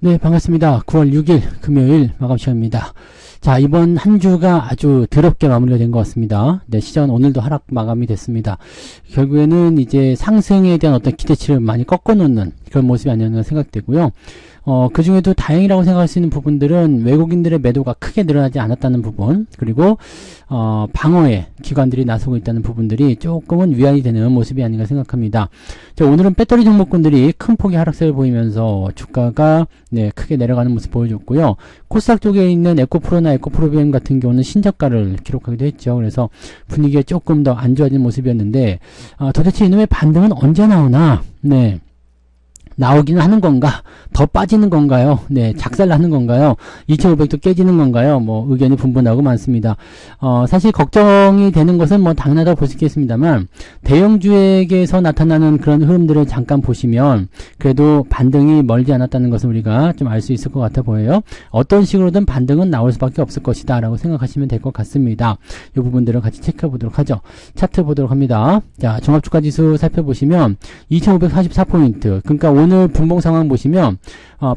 네, 반갑습니다. 9월 6일 금요일 마감 시간입니다. 자, 이번 한 주가 아주 더럽게 마무리가 된 것 같습니다. 네, 시장은 오늘도 하락 마감이 됐습니다. 결국에는 이제 상승에 대한 어떤 기대치를 많이 꺾어놓는 그런 모습이 아니었나 생각되고요. 그 중에도 다행이라고 생각할 수 있는 부분들은 외국인들의 매도가 크게 늘어나지 않았다는 부분, 그리고 방어에 기관들이 나서고 있다는 부분들이 조금은 위안이 되는 모습이 아닌가 생각합니다. 자, 오늘은 배터리 종목군들이 큰 폭의 하락세를 보이면서 주가가 크게 내려가는 모습 보여줬고요. 코스닥 쪽에 있는 에코프로나 에코프로비엠 같은 경우는 신저가를 기록하기도 했죠. 그래서 분위기가 조금 더 안 좋아진 모습이었는데 도대체 이놈의 반등은 언제 나오나? 네. 나오기는 하는 건가? 더 빠지는 건가요? 네, 작살나는 건가요? 2500도 깨지는 건가요? 뭐 의견이 분분하고 많습니다. 사실 걱정이 되는 것은 뭐 당연하다고 볼 수 있겠습니다만 대형주에게서 나타나는 그런 흐름들을 잠깐 보시면 그래도 반등이 멀지 않았다는 것을 우리가 좀 알 수 있을 것 같아 보여요. 어떤 식으로든 반등은 나올 수밖에 없을 것이다 라고 생각하시면 될 것 같습니다. 이 부분들을 같이 체크해 보도록 하죠. 차트 보도록 합니다. 자, 종합주가지수 살펴보시면 2544포인트, 그러니까 오늘 분봉 상황 보시면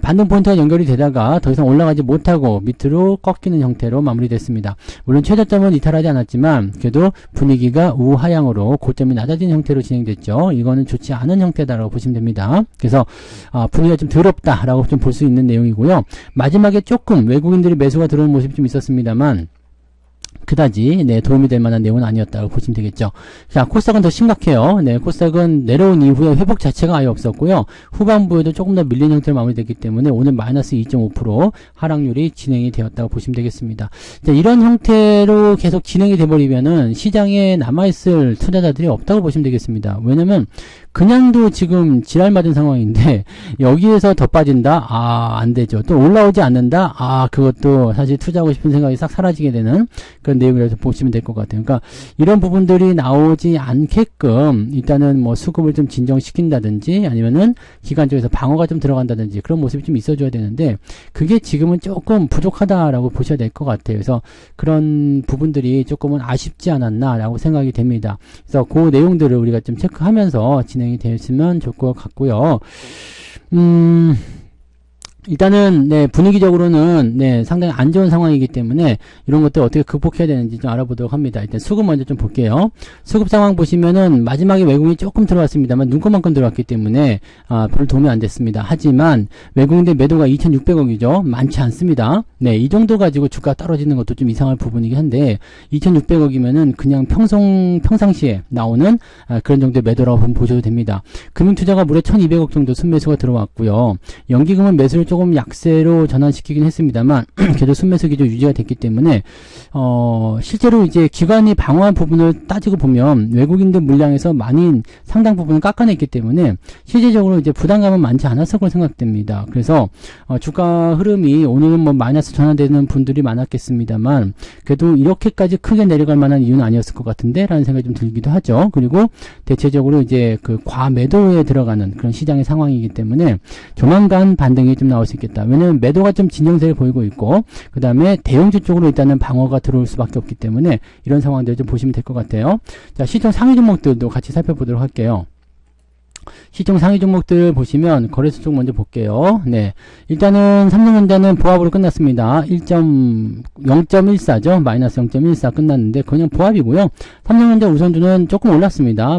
반등 포인트가 연결이 되다가 더 이상 올라가지 못하고 밑으로 꺾이는 형태로 마무리됐습니다. 물론 최저점은 이탈하지 않았지만 그래도 분위기가 우하향으로 고점이 낮아진 형태로 진행됐죠. 이거는 좋지 않은 형태다라고 보시면 됩니다. 그래서 분위기가 좀 더럽다라고 좀 볼 수 있는 내용이고요. 마지막에 조금 외국인들이 매수가 들어오는 모습이 좀 있었습니다만 그다지 도움이 될 만한 내용은 아니었다고 보시면 되겠죠. 자, 코스닥은 더 심각해요. 네, 코스닥은 내려온 이후에 회복 자체가 아예 없었고요. 후반부에도 조금 더 밀린 형태로 마무리됐기 때문에 오늘 마이너스 2.5% 하락률이 진행이 되었다고 보시면 되겠습니다. 자, 이런 형태로 계속 진행이 돼버리면은 시장에 남아있을 투자자들이 없다고 보시면 되겠습니다. 왜냐면 그냥도 지금 지랄 맞은 상황인데 여기에서 더 빠진다? 안 되죠. 또 올라오지 않는다? 그것도 사실 투자하고 싶은 생각이 싹 사라지게 되는 그런 내용이라서 보시면 될 것 같아요. 그러니까 이런 부분들이 나오지 않게끔 일단은 뭐 수급을 좀 진정시킨다든지 아니면은 기관 쪽에서 방어가 좀 들어간다든지 그런 모습이 좀 있어줘야 되는데 그게 지금은 조금 부족하다라고 보셔야 될 것 같아요. 그래서 그런 부분들이 조금은 아쉽지 않았나라고 생각이 됩니다. 그래서 그 내용들을 우리가 좀 체크하면서 진행이 되었으면 좋을 것 같고요. 일단은 분위기적으로는 상당히 안 좋은 상황이기 때문에 이런 것들 어떻게 극복해야 되는지 좀 알아보도록 합니다. 일단 수급 먼저 좀 볼게요. 수급 상황 보시면은 마지막에 외국인이 조금 들어왔습니다만 눈꽃만큼 들어왔기 때문에 별로 도움이 안 됐습니다. 하지만 외국인들 매도가 2600억이죠. 많지 않습니다. 이 정도 가지고 주가 떨어지는 것도 좀 이상할 부분이긴 한데 2600억이면은 그냥 평상시에 나오는 그런 정도의 매도라고 보셔도 됩니다. 금융투자가 무려 1200억 정도 순매수가 들어왔고요. 연기금은 매수를 조금 약세로 전환시키긴 했습니다만 그래도 순매수 기조 유지가 됐기 때문에 실제로 이제 기관이 방어한 부분을 따지고 보면 외국인들 물량에서 많이 상당 부분을 깎아냈기 때문에 실질적으로 이제 부담감은 많지 않았을 걸 생각됩니다. 그래서 주가 흐름이 오늘은 뭐 마이너스 전환되는 분들이 많았겠습니다만 그래도 이렇게까지 크게 내려갈 만한 이유는 아니었을 것 같은데 라는 생각이 좀 들기도 하죠. 그리고 대체적으로 이제 그 과매도에 들어가는 그런 시장의 상황이기 때문에 조만간 반등이 좀 나올 수 있겠다. 왜냐면 매도가 좀 진정세를 보이고 있고 그 다음에 대형주 쪽으로 일단은 방어가 들어올 수밖에 없기 때문에 이런 상황들을 좀 보시면 될 것 같아요. 자, 시총 상위 종목들도 같이 살펴보도록 할게요. 시총 상위 종목들 보시면 거래소 쪽 먼저 볼게요. 일단은 삼성전자는 보합으로 끝났습니다. 0.14죠. 마이너스 0.14 끝났는데 그냥 보합이고요. 삼성전자 우선주는 조금 올랐습니다.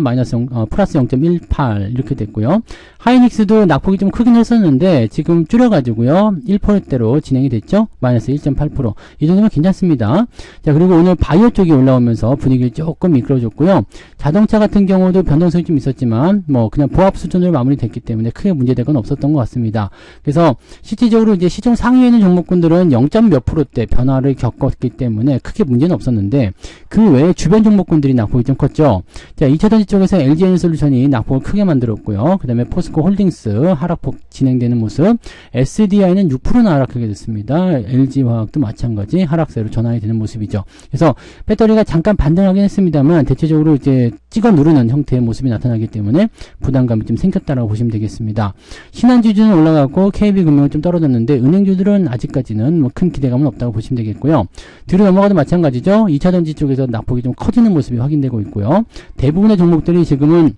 플러스 0.18 이렇게 됐고요. 하이닉스도 낙폭이 좀 크긴 했었는데 지금 줄여가지고요. 1%대로 진행이 됐죠. 마이너스 1.8%. 이 정도면 괜찮습니다. 자, 그리고 오늘 바이오 쪽이 올라오면서 분위기를 조금 이끌어줬고요. 자동차 같은 경우도 변동성이 좀 있었지만 뭐 그냥 보합 수준으로 마무리됐기 때문에 크게 문제될 건 없었던 것 같습니다. 그래서 실질적으로 이제 시총 상위에 있는 종목군들은 0.몇 %대 변화를 겪었기 때문에 크게 문제는 없었는데 그 외에 주변 종목군들이 낙폭이 좀 컸죠. 자, 2차전지 쪽에서 LG에너솔루션이 낙폭을 크게 만들었고요. 그 다음에 포스코 홀딩스 하락폭 진행되는 모습, SDI는 6%나 하락하게 됐습니다. LG화학도 마찬가지 하락세로 전환이 되는 모습이죠. 그래서 배터리가 잠깐 반등하긴 했습니다만 대체적으로 이제 찍어 누르는 형태의 모습이 나타나기 때문에 부담감이 좀 생겼다라고 보시면 되겠습니다. 신한주주는 올라가고 KB금융은 좀 떨어졌는데 은행주들은 아직까지는 뭐 큰 기대감은 없다고 보시면 되겠고요. 뒤로 넘어가도 마찬가지죠. 2차전지 쪽에서 낙폭이 좀 커지는 모습이 확인되고 있고요. 대부분의 종목들이 지금은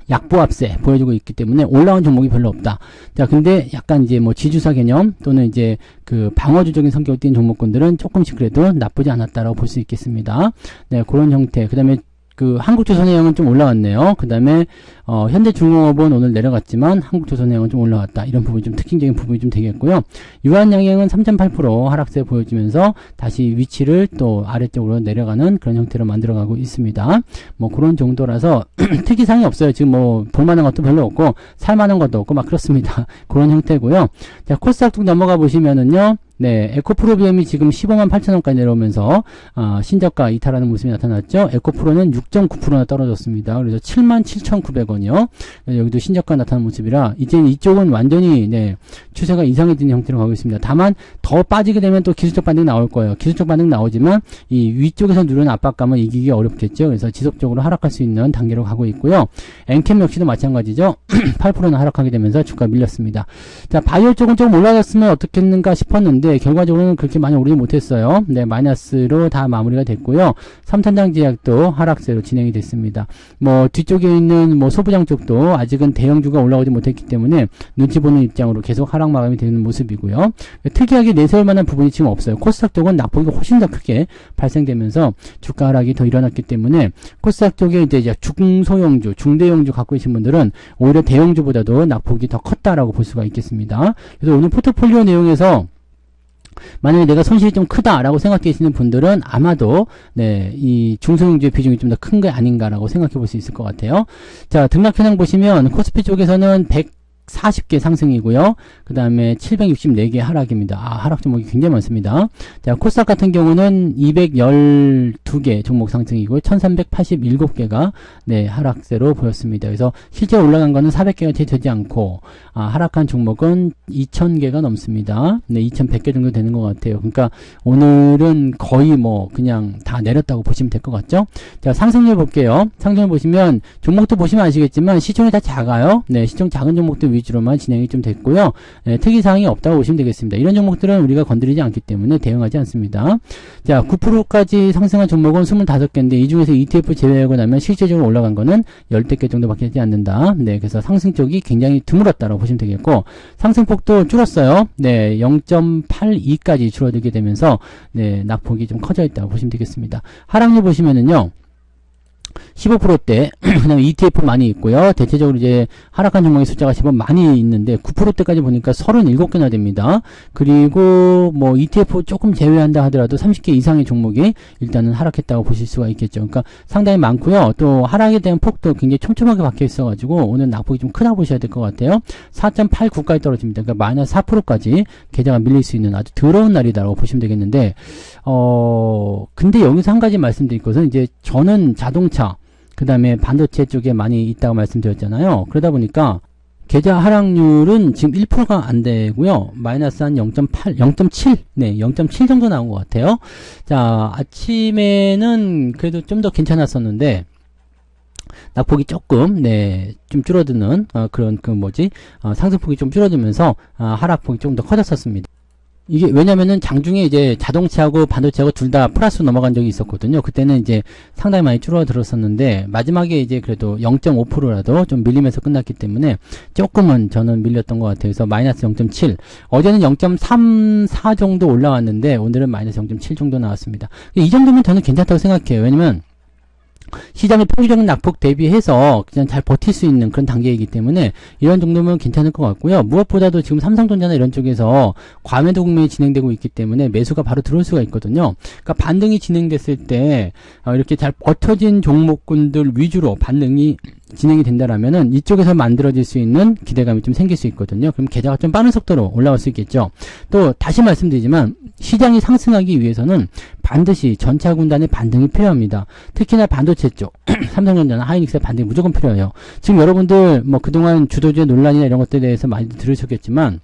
약보합세 보여주고 있기 때문에 올라온 종목이 별로 없다. 자, 근데 약간 이제 뭐 지주사 개념 또는 이제 그 방어주적인 성격을 띈 종목군들은 조금씩 그래도 나쁘지 않았다라고 볼 수 있겠습니다. 네, 그런 형태. 그 다음에 그 한국조선해양은 좀 올라왔네요. 그 다음에 현대중공업은 오늘 내려갔지만 한국조선해양은 좀 올라왔다. 이런 부분이 좀 특징적인 부분이 좀 되겠고요. 유한양행은 3.8% 하락세 보여주면서 다시 위치를 또 아래쪽으로 내려가는 그런 형태로 만들어가고 있습니다. 뭐 그런 정도라서 특이사항이 없어요. 지금 뭐 볼만한 것도 별로 없고 살만한 것도 없고 막 그렇습니다. 그런 형태고요. 자, 코스닥 쭉 넘어가 보시면은요. 네, 에코프로비엠이 지금 15만 8천원까지 내려오면서 신저가 이탈하는 모습이 나타났죠. 에코프로는 6.9%나 떨어졌습니다. 그래서 77,900원이요. 여기도 신저가 나타나는 모습이라 이제 이쪽은 완전히 네, 추세가 이상해지는 형태로 가고 있습니다. 다만 더 빠지게 되면 또 기술적 반등이 나올 거예요. 기술적 반등 나오지만 이 위쪽에서 누르는 압박감을 이기기 어렵겠죠. 그래서 지속적으로 하락할 수 있는 단계로 가고 있고요. 엔캠 역시도 마찬가지죠. 8%나 하락하게 되면서 주가 밀렸습니다. 자, 바이오 쪽은 조금 올라갔으면 어떻겠는가 싶었는데 결과적으로는 그렇게 많이 오르지 못했어요. 네, 마이너스로 다 마무리가 됐고요. 삼탄장제약도 하락세로 진행이 됐습니다. 뭐 뒤쪽에 있는 뭐 소부장 쪽도 아직은 대형주가 올라오지 못했기 때문에 눈치 보는 입장으로 계속 하락 마감이 되는 모습이고요. 특이하게 내세울 만한 부분이 지금 없어요. 코스닥 쪽은 낙폭이 훨씬 더 크게 발생되면서 주가 하락이 더 일어났기 때문에 코스닥 쪽에 이제 중소형주, 중대형주 갖고 계신 분들은 오히려 대형주보다도 낙폭이 더 컸다라고 볼 수가 있겠습니다. 그래서 오늘 포트폴리오 내용에서 만약에 내가 손실이 좀 크다라고 생각하시는 분들은 아마도 네, 이 중소형주의 비중이 좀 더 큰 게 아닌가라고 생각해 볼 수 있을 것 같아요. 자, 등락 현황 보시면 코스피 쪽에서는 140개 상승이고요. 그 다음에 764개 하락입니다. 하락 종목이 굉장히 많습니다. 자, 코스닥 같은 경우는 212개 종목 상승이고 1387개가 네, 하락세로 보였습니다. 그래서 실제 올라간 거는 400개가 채 되지 않고 하락한 종목은 2000개가 넘습니다. 네, 2100개 정도 되는 것 같아요. 그러니까 오늘은 거의 뭐 그냥 다 내렸다고 보시면 될 것 같죠? 자, 상승률 볼게요. 상승률 보시면 종목도 보시면 아시겠지만 시총이 다 작아요. 네, 시총 작은 종목들 위주로만 진행이 좀 됐고요. 네, 특이사항이 없다고 보시면 되겠습니다. 이런 종목들은 우리가 건드리지 않기 때문에 대응하지 않습니다. 자, 9%까지 상승한 종목은 25개인데 이 중에서 ETF 제외하고 나면 실제적으로 올라간 거는 10개 정도밖에 되지 않는다. 네, 그래서 상승 쪽이 굉장히 드물었다고 보시면 되겠고 상승폭도 줄었어요. 네, 0.82까지 줄어들게 되면서 네, 낙폭이 좀 커져 있다고 보시면 되겠습니다. 하락률 보시면은요. 15%대, 그 다음에 ETF 많이 있고요. 대체적으로 이제 하락한 종목의 숫자가 제법 많이 있는데 9%대까지 보니까 37개나 됩니다. 그리고 뭐 ETF 조금 제외한다 하더라도 30개 이상의 종목이 일단은 하락했다고 보실 수가 있겠죠. 그러니까 상당히 많고요. 또 하락에 대한 폭도 굉장히 촘촘하게 박혀 있어가지고 오늘 낙폭이 좀 크다 보셔야 될 것 같아요. 4.89까지 떨어집니다. 그러니까 마이너스 4%까지 계좌가 밀릴 수 있는 아주 더러운 날이다라고 보시면 되겠는데, 근데 여기서 한 가지 말씀드릴 것은 이제 저는 자동차 그 다음에 반도체 쪽에 많이 있다고 말씀드렸잖아요. 그러다 보니까 계좌 하락률은 지금 1%가 안 되고요. 마이너스 한 0.8, 0.7, 네, 0.7 정도 나온 것 같아요. 자, 아침에는 그래도 좀 더 괜찮았었는데 낙폭이 조금 네, 좀 줄어드는 그런 상승폭이 좀 줄어들면서 하락폭이 좀 더 커졌었습니다. 이게 왜냐면은 장중에 이제 자동차하고 반도체하고 둘 다 플러스 넘어간 적이 있었거든요. 그때는 이제 상당히 많이 줄어들었었는데 마지막에 이제 그래도 0.5%라도 좀 밀리면서 끝났기 때문에 조금은 저는 밀렸던 것 같아요. 그래서 마이너스 0.7. 어제는 0.34 정도 올라왔는데 오늘은 마이너스 0.7 정도 나왔습니다. 이 정도면 저는 괜찮다고 생각해요. 왜냐면 시장의 평균적인 낙폭 대비해서 그냥 잘 버틸 수 있는 그런 단계이기 때문에 이런 정도면 괜찮을 것 같고요. 무엇보다도 지금 삼성전자나 이런 쪽에서 과매도 국면이 진행되고 있기 때문에 매수가 바로 들어올 수가 있거든요. 그러니까 반등이 진행됐을 때 이렇게 잘 버텨진 종목군들 위주로 반등이 진행이 된다라면은 이쪽에서 만들어질 수 있는 기대감이 좀 생길 수 있거든요. 그럼 계좌가 좀 빠른 속도로 올라올 수 있겠죠. 또 다시 말씀드리지만 시장이 상승하기 위해서는 반드시 전차 군단의 반등이 필요합니다. 특히나 반도체 쪽 삼성전자나 하이닉스의 반등이 무조건 필요해요. 지금 여러분들 뭐 그동안 주도주의 논란이나 이런 것들에 대해서 많이 들으셨겠지만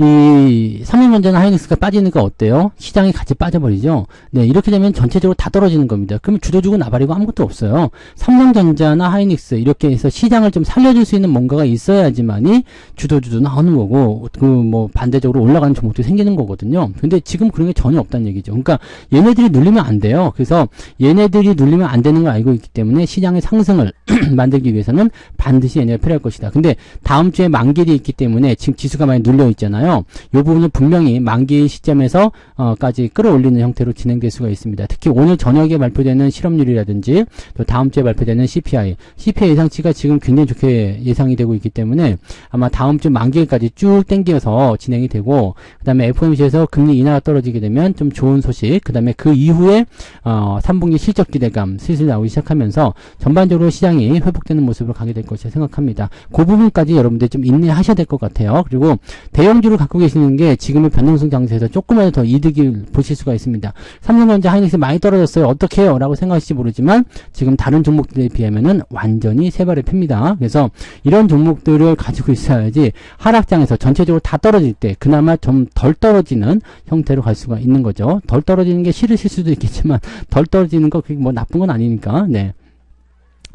이 삼성전자나 하이닉스가 빠지니까 어때요? 시장이 같이 빠져버리죠. 네, 이렇게 되면 전체적으로 다 떨어지는 겁니다. 그러면 주도 주고 나발이고 아무것도 없어요. 삼성전자나 하이닉스 이렇게 해서 시장을 좀 살려줄 수 있는 뭔가가 있어야지만이 주도 나오는 거고, 뭐 반대적으로 올라가는 종목도 생기는 거거든요. 근데 지금 그런 게 전혀 없다는 얘기죠. 그러니까 얘네들이 눌리면 안 돼요. 그래서 얘네들이 눌리면 안 되는 걸 알고 있기 때문에 시장의 상승을 만들기 위해서는 반드시 얘네가 필요할 것이다. 근데 다음 주에 만기일이 있기 때문에 지금 지수가 많이 눌려 있잖아요. 이 부분은 분명히 만기 시점에서 까지 끌어올리는 형태로 진행될 수가 있습니다. 특히 오늘 저녁에 발표되는 실업률이라든지 또 다음 주에 발표되는 CPI 예상치가 지금 굉장히 좋게 예상이 되고 있기 때문에 아마 다음 주 만기일까지 쭉 땡겨서 진행이 되고, 그 다음에 FOMC에서 금리 인하가 떨어지게 되면 좀 좋은 소식, 그 다음에 그 이후에 3분기 실적 기대감 슬슬 나오기 시작하면서 전반적으로 시장이 회복되는 모습으로 가게 될 것이라 생각합니다. 그 부분까지 여러분들 좀 인내하셔야 될 것 같아요. 그리고 대형주를 갖고 계시는 게 지금의 변동성 장세에서 조금이라도 더 이득을 보실 수가 있습니다. 삼성전자, 하이닉스 많이 떨어졌어요. 어떻게 해요? 라고 생각하실지 모르지만 지금 다른 종목들에 비하면은 완전히 세 발의 핍니다. 그래서 이런 종목들을 가지고 있어야지 하락장에서 전체적으로 다 떨어질 때 그나마 좀 덜 떨어지는 형태로 갈 수가 있는 거죠. 덜 떨어지는 게 싫으실 수도 있겠지만 덜 떨어지는 거 그게 뭐 나쁜 건 아니니까. 네.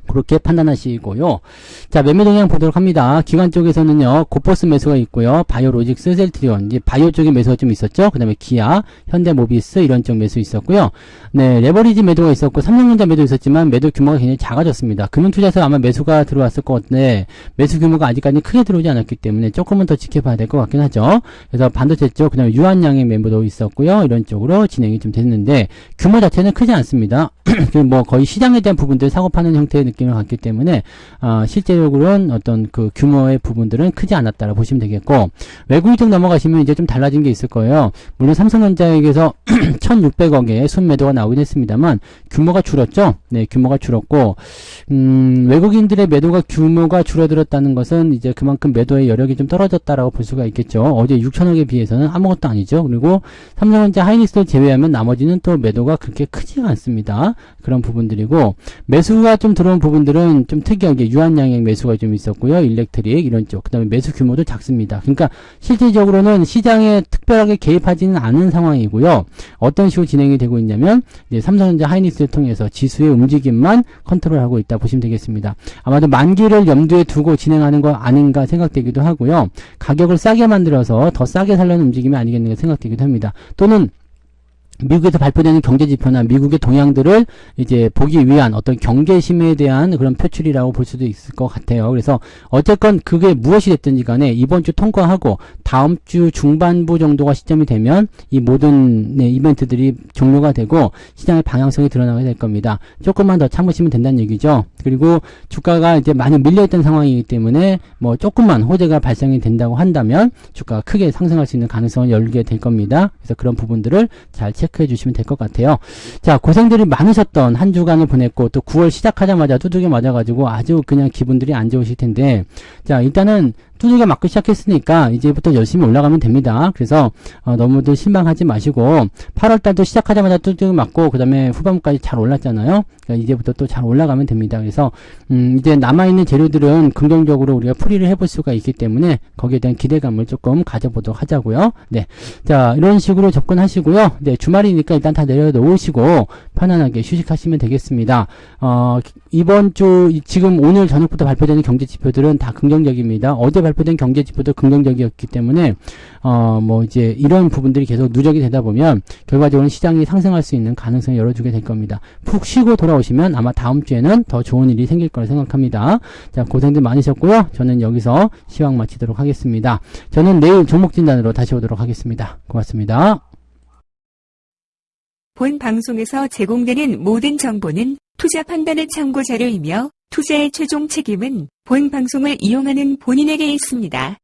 그렇게 판단하시고요. 자, 매매 동향 보도록 합니다. 기관 쪽에서는요, 고포스 매수가 있고요. 바이오로직스, 셀트리온, 이제 바이오 쪽에 매수가 좀 있었죠. 그 다음에 기아, 현대모비스 이런 쪽 매수 있었고요. 네, 레버리지 매도가 있었고, 삼성전자 매도 있었지만 매도 규모가 굉장히 작아졌습니다. 금융투자에서 아마 매수가 들어왔을 것 같은데 매수 규모가 아직까지 크게 들어오지 않았기 때문에 조금은 더 지켜봐야 될 것 같긴 하죠. 그래서 반도체 쪽, 그 다음에 유한양의 매도도 있었고요. 이런 쪽으로 진행이 좀 됐는데 규모 자체는 크지 않습니다. 뭐 거의 시장에 대한 부분들 사고 파는 형태의 느낌을 갖기 때문에 실제적으로는 어떤 그 규모의 부분들은 크지 않았다라 보시면 되겠고, 외국인 쪽 넘어가시면 이제 좀 달라진 게 있을 거예요. 물론 삼성전자에게서 1600억의 순매도가 나오긴 했습니다만 규모가 줄었죠. 네, 규모가 줄었고, 외국인들의 매도가 규모가 줄어들었다는 것은 이제 그만큼 매도의 여력이 좀 떨어졌다라고 볼 수가 있겠죠. 어제 6천억에 비해서는 아무것도 아니죠. 그리고 삼성전자, 하이닉스를 제외하면 나머지는 또 매도가 그렇게 크지가 않습니다. 그런 부분들이고, 매수가 좀 들어온 부분들은 좀 특이하게 유한양의 매수가 좀 있었고요. 일렉트릭 이런 쪽, 그 다음에 매수 규모도 작습니다. 그러니까 실질적으로는 시장에 특별하게 개입하지는 않은 상황이고요. 어떤 식으로 진행이 되고 있냐면 이제 삼성전자, 하이닉스를 통해서 지수의 움직임만 컨트롤하고 있다 보시면 되겠습니다. 아마도 만기를 염두에 두고 진행하는 거 아닌가 생각되기도 하고요. 가격을 싸게 만들어서 더 싸게 살려는 움직임이 아니겠는가 생각되기도 합니다. 또는 미국에서 발표되는 경제지표나 미국의 동향들을 이제 보기 위한 어떤 경계심에 대한 그런 표출이라고 볼 수도 있을 것 같아요. 그래서 어쨌건 그게 무엇이 됐든지 간에 이번 주 통과하고 다음 주 중반부 정도가 시점이 되면 이 모든 이벤트들이 종료가 되고 시장의 방향성이 드러나게 될 겁니다. 조금만 더 참으시면 된다는 얘기죠. 그리고 주가가 이제 많이 밀려있던 상황이기 때문에 뭐 조금만 호재가 발생이 된다고 한다면 주가가 크게 상승할 수 있는 가능성을 열게 될 겁니다. 그래서 그런 부분들을 잘 체크해 주시면 될 것 같아요. 자, 고생들이 많으셨던 한 주간을 보냈고 또 9월 시작하자마자 두들겨 맞아가지고 아주 그냥 기분들이 안 좋으실 텐데, 자, 일단은 두들겨 맞고 시작했으니까 이제부터 열심히 올라가면 됩니다. 그래서 너무들 실망하지 마시고 8월달도 시작하자마자 두들겨 맞고 그 다음에 후반부까지 잘 올랐잖아요. 그러니까 이제부터 또 잘 올라가면 됩니다. 그래서 이제 남아있는 재료들은 긍정적으로 우리가 풀이를 해볼 수가 있기 때문에 거기에 대한 기대감을 조금 가져보도록 하자고요. 네, 자, 이런 식으로 접근하시고요. 네, 주말이니까 일단 다 내려놓으시고 편안하게 휴식하시면 되겠습니다. 이번 주 지금 오늘 저녁부터 발표되는 경제지표들은 다 긍정적입니다. 어제 발표된 경제지표도 긍정적이었기 때문에 뭐 이제 이런 부분들이 계속 누적이 되다 보면 결과적으로는 시장이 상승할 수 있는 가능성을 열어주게 될 겁니다. 푹 쉬고 돌아오시면 아마 다음 주에는 더 좋은 일이 생길 거라 생각합니다. 자, 고생들 많으셨고요. 저는 여기서 시황 마치도록 하겠습니다. 저는 내일 종목 진단으로 다시 오도록 하겠습니다. 고맙습니다. 본 방송에서 제공되는 모든 정보는 투자 판단의 참고 자료이며 투자의 최종 책임은 본 방송을 이용하는 본인에게 있습니다.